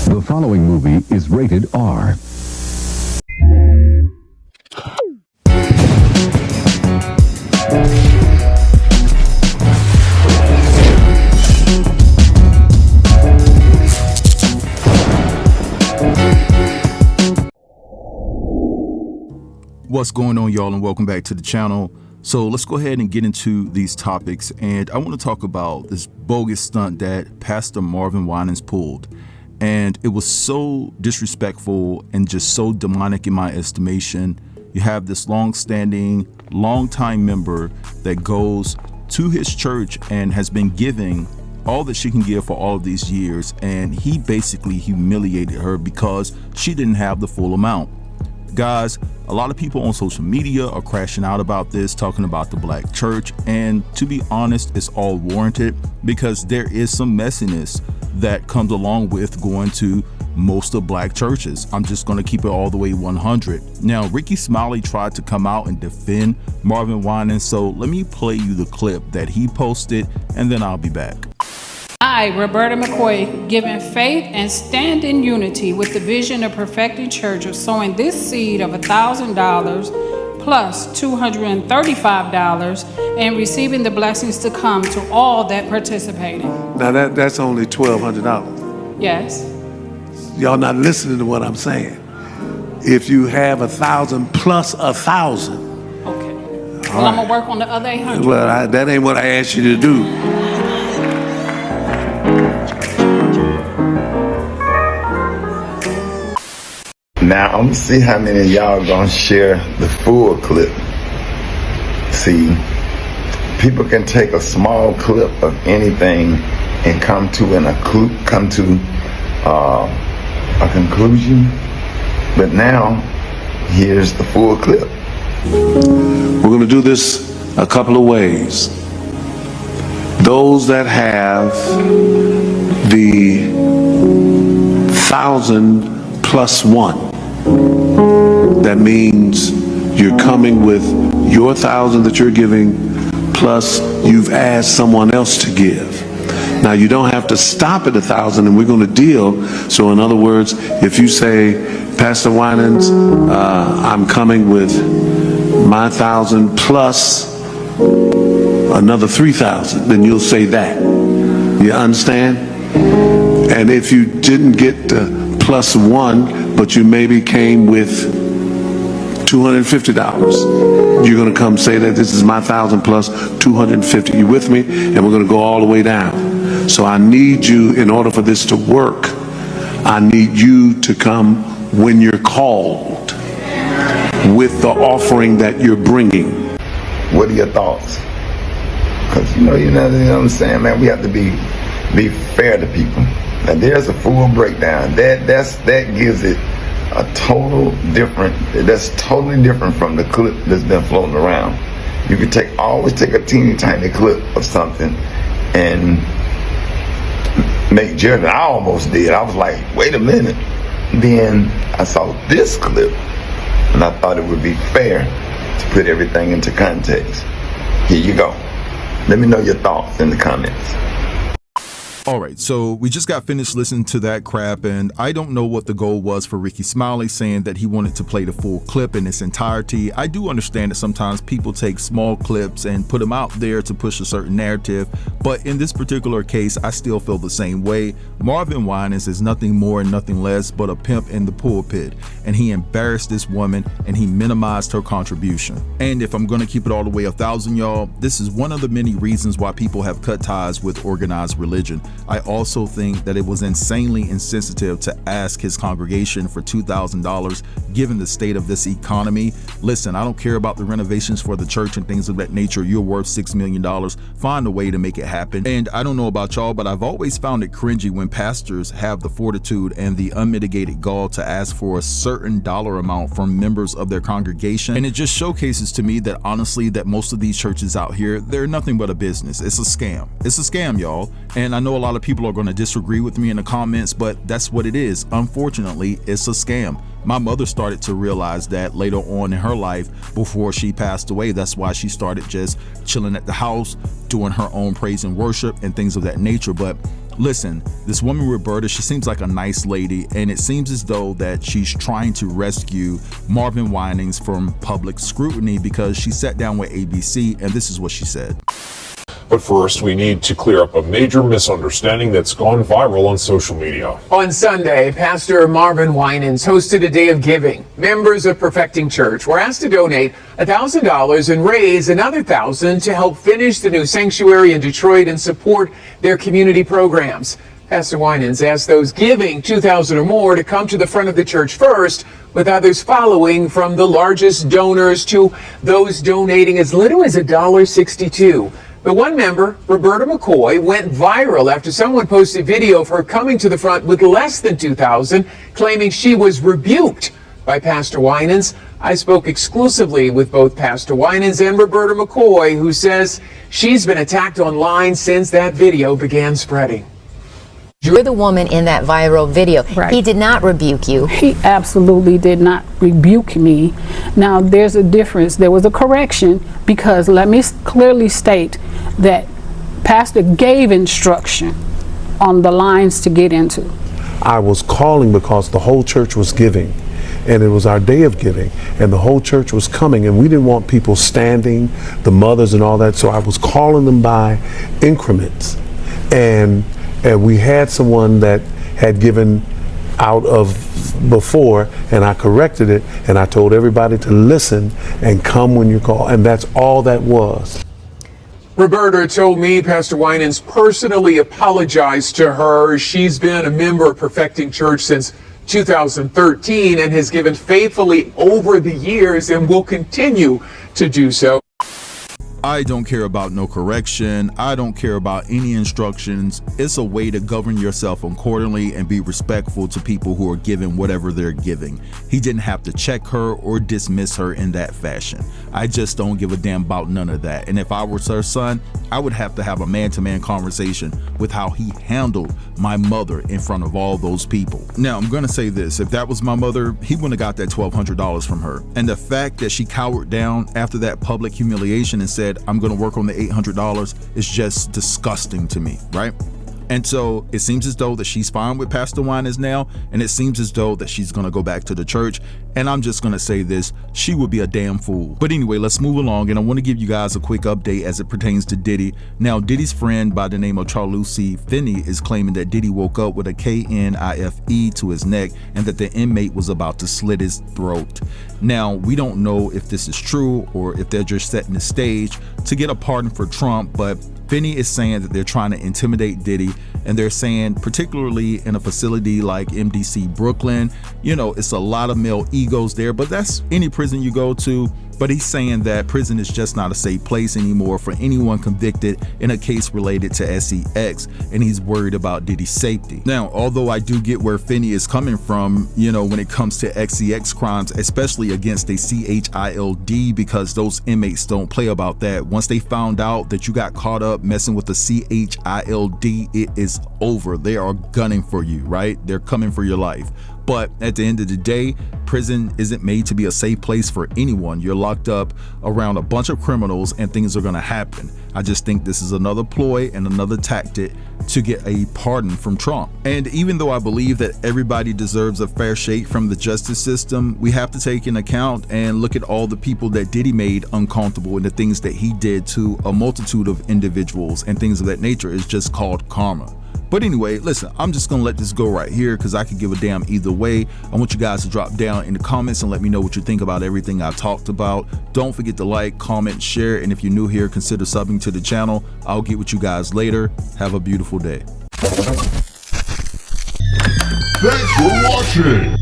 The following movie is rated R. What's going on, y'all, and welcome back to the channel. So let's go ahead and get into these topics, and I want to talk about this bogus stunt that Pastor Marvin Winans pulled. And it was so disrespectful and just so demonic in my estimation. You have this long-standing, long-time member that goes to his church and has been giving all that she can give for all of these years, and he basically humiliated her because she didn't have the full amount. Guys, a lot of people on social media are crashing out about this, talking about the black church, and to be honest, it's all warranted because there is some messiness that comes along with going to most of black churches. I'm just going to keep it all the way 100. Now, Ricky Smiley tried to come out and defend Marvin Winans, so let me play you the clip that he posted, and then I'll be back. I, Roberta McCoy, given faith and stand in unity with the vision of perfecting church of sowing this seed of $1,000 plus $235 and receiving the blessings to come to all that participated. Now that's only $1,200. Yes. Y'all not listening to what I'm saying. If you have 1,000 plus 1,000. Okay. Well, I'm gonna work on the other 800. Well, that ain't what I asked you to do. Now I'm gonna see how many of y'all gonna share the full clip. See, people can take a small clip of anything and come to a conclusion. But now, here's the full clip. We're gonna do this a couple of ways. Those that have the 1,000 plus 1. That means you're coming with your 1,000 that you're giving, plus you've asked someone else to give. Now you don't have to stop at 1,000, and we're going to deal. So in other words, if you say, Pastor Winans, I'm coming with my 1,000 plus another 3,000, then you'll say that. You understand? And if you didn't get the plus 1, but you maybe came with $250. You're going to come say that this is my 1,000 plus 250. You with me? And we're going to go all the way down. So I need you, in order for this to work, I need you to come when you're called with the offering that you're bringing. What are your thoughts? Because you know what I'm saying, man. We have to be fair to people. Now there's a full breakdown. That gives it a total different. That's totally different from the clip that's been floating around. You can always take a teeny tiny clip of something and make judgment. I almost did. I was like, wait a minute. Then I saw this clip and I thought it would be fair to put everything into context. Here you go. Let me know your thoughts in the comments. All right, so we just got finished listening to that crap, and I don't know what the goal was for Ricky Smiley saying that he wanted to play the full clip in its entirety. I do understand that sometimes people take small clips and put them out there to push a certain narrative, but in this particular case, I still feel the same way. Marvin Winans is nothing more and nothing less but a pimp in the pulpit, and he embarrassed this woman and he minimized her contribution. And if I'm gonna keep it all the way 1,000, y'all, this is one of the many reasons why people have cut ties with organized religion. I also think that it was insanely insensitive to ask his congregation for $2,000 given the state of this economy. Listen, I don't care about the renovations for the church and things of that nature. You're worth $6 million. Find a way to make it happen. And I don't know about y'all, but I've always found it cringy when pastors have the fortitude and the unmitigated gall to ask for a certain dollar amount from members of their congregation. And it just showcases to me that honestly, that most of these churches out here, they're nothing but a business. It's a scam. It's a scam, y'all. And I know a lot of people are going to disagree with me in the comments, but that's what it is. Unfortunately, it's a scam. My mother started to realize that later on in her life before she passed away. That's why she started just chilling at the house, doing her own praise and worship and things of that nature. But Listen, this woman Roberta, she seems like a nice lady, and it seems as though that she's trying to rescue Marvin Winans from public scrutiny because she sat down with ABC, and this is what she said. But first, we need to clear up a major misunderstanding that's gone viral on social media. On Sunday, Pastor Marvin Winans hosted a day of giving. Members of Perfecting Church were asked to donate $1,000 and raise another $1,000 to help finish the new sanctuary in Detroit and support their community programs. Pastor Winans asked those giving $2,000 or more to come to the front of the church first, with others following, from the largest donors to those donating as little as $1.62. But one member, Roberta McCoy, went viral after someone posted video of her coming to the front with less than $2,000, claiming she was rebuked by Pastor Winans. I spoke exclusively with both Pastor Winans and Roberta McCoy, who says she's been attacked online since that video began spreading. You're the woman in that viral video. Right. He did not rebuke you. He absolutely did not rebuke me. Now, there's a difference. There was a correction, because let me clearly state that Pastor gave instruction on the lines to get into. I was calling because the whole church was giving, and it was our day of giving, and the whole church was coming, and we didn't want people standing, the mothers and all that, so I was calling them by increments. And we had someone that had given out of before, and I corrected it, and I told everybody to listen and come when you call, and that's all that was. Roberta told me Pastor Winans personally apologized to her. She's been a member of Perfecting Church since 2013 and has given faithfully over the years and will continue to do so. I don't care about no correction. I don't care about any instructions. It's a way to govern yourself accordingly and be respectful to people who are giving whatever they're giving. He didn't have to check her or dismiss her in that fashion. I just don't give a damn about none of that. And if I was her son, I would have to have a man-to-man conversation with how he handled my mother in front of all those people. Now, I'm gonna say this. If that was my mother, he wouldn't have got that $1,200 from her. And the fact that she cowered down after that public humiliation and said, I'm gonna work on the $800 is just disgusting to me, right? And so it seems as though that she's fine with Pastor Winans now, and it seems as though that she's gonna go back to the church. And I'm just gonna say this, she would be a damn fool. But anyway, let's move along, and I wanna give you guys a quick update as it pertains to Diddy. Now, Diddy's friend by the name of Charlucy Finney is claiming that Diddy woke up with a KNIFE to his neck and that the inmate was about to slit his throat. Now, we don't know if this is true or if they're just setting the stage to get a pardon for Trump, but Finney is saying that they're trying to intimidate Diddy, and they're saying particularly in a facility like MDC Brooklyn, you know, it's a lot of male egos there, but that's any prison you go to. But he's saying that prison is just not a safe place anymore for anyone convicted in a case related to SEX, and he's worried about Diddy's safety. Now, although I do get where Finney is coming from, you know, when it comes to XCX crimes, especially against a CHILD, because those inmates don't play about that. Once they found out that you got caught up messing with the CHILD, it is over. They are gunning for you, right? They're coming for your life. But at the end of the day, prison isn't made to be a safe place for anyone. You're locked up around a bunch of criminals and things are gonna happen. I just think this is another ploy and another tactic to get a pardon from Trump. And even though I believe that everybody deserves a fair shake from the justice system, we have to take into account and look at all the people that Diddy made uncomfortable and the things that he did to a multitude of individuals and things of that nature. Is just called karma. But anyway, listen, I'm just gonna let this go right here because I could give a damn either way. I want you guys to drop down in the comments and let me know what you think about everything I talked about. Don't forget to like, comment, share, and if you're new here, consider subbing to the channel. I'll get with you guys later. Have a beautiful day. Thanks for watching.